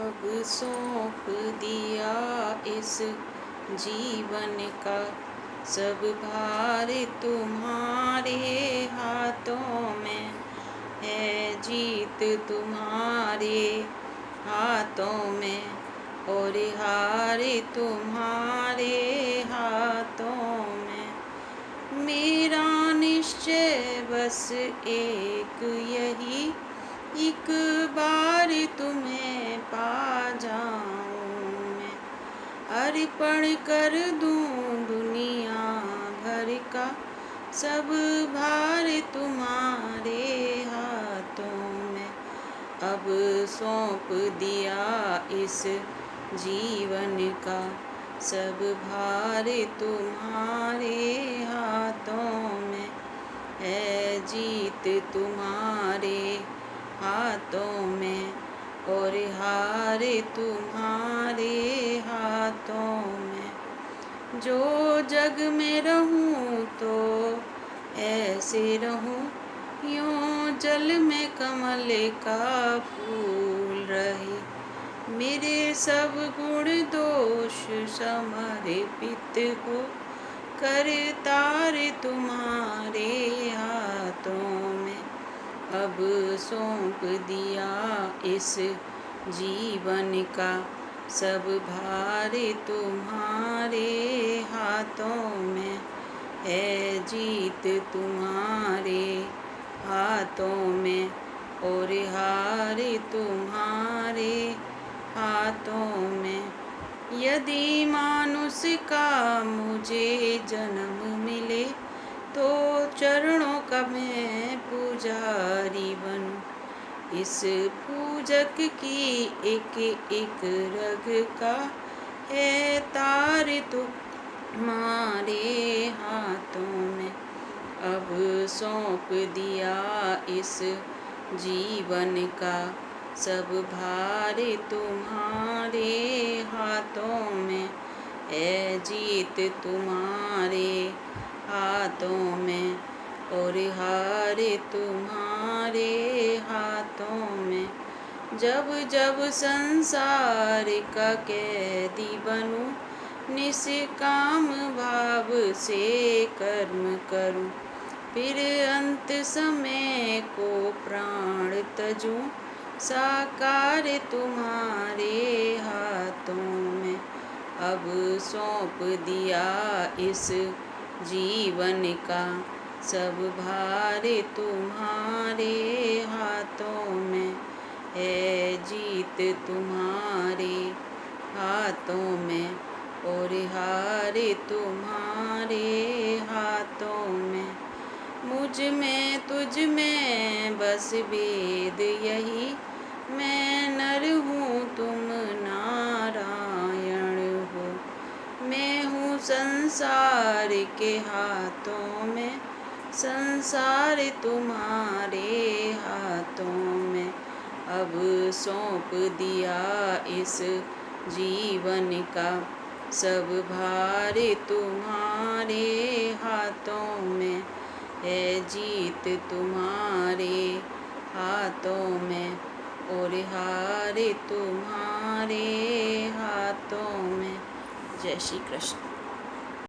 अब सौंप दिया इस जीवन का सब भार तुम्हारे हाथों में है। जीत तुम्हारे हाथों में और हार तुम्हारे हाथों में। मेरा निश्चय बस एक यही, एक बार तुम्हें पा जाऊं मैं। अर्पण कर दूं दुनिया भर का सब भार तुम्हारे हाथों में। अब सौंप दिया इस जीवन का सब भार तुम्हारे हाथों में है। जीत तुम्हारे हाथों में और हार तुम्हारे हाथों में। जो जग में रहूं तो ऐसे रहूं, यूं जल में कमल का फूल रहे। मेरे सब गुण दोष समर्पित हो करतार तुम्हारे हाथों में। अब सौंप दिया इस जीवन का सब भार तुम्हारे हाथों में है। जीत तुम्हारे हाथों में और हार तुम्हारे हाथों में। यदि मानुष का मुझे जन्म मिले तो चरणों का मैं पुजारी बनूं। इस पूजक की एक एक रग का है तार तुम्हारे हाथों में। अब सौंप दिया इस जीवन का सब भार तुम्हारे हाथों में है। जीत तुम्हारे हाथों में और हार तुम्हारे हाथों में। जब जब संसार का कैदी बनूं, निष्काम भाव से कर्म करूं। फिर अंत समय को प्राण तजूं, साकार तुम्हारे हाथों में। अब सौंप दिया इस जीवन का सब भार तुम्हारे हाथों में है। जीत तुम्हारे हाथों में और हार तुम्हारे हाथों में। मुझ में तुझ में बस भेद यही, मैं नर हूँ तुम नारायण हो। मैं हूँ संसार के हाथों में, संसार तुम्हारे हाथों में। अब सौंप दिया इस जीवन का सब भार तुम्हारे हाथों में है। जीत तुम्हारे हाथों में और हार तुम्हारे हाथों में। जय श्री कृष्ण।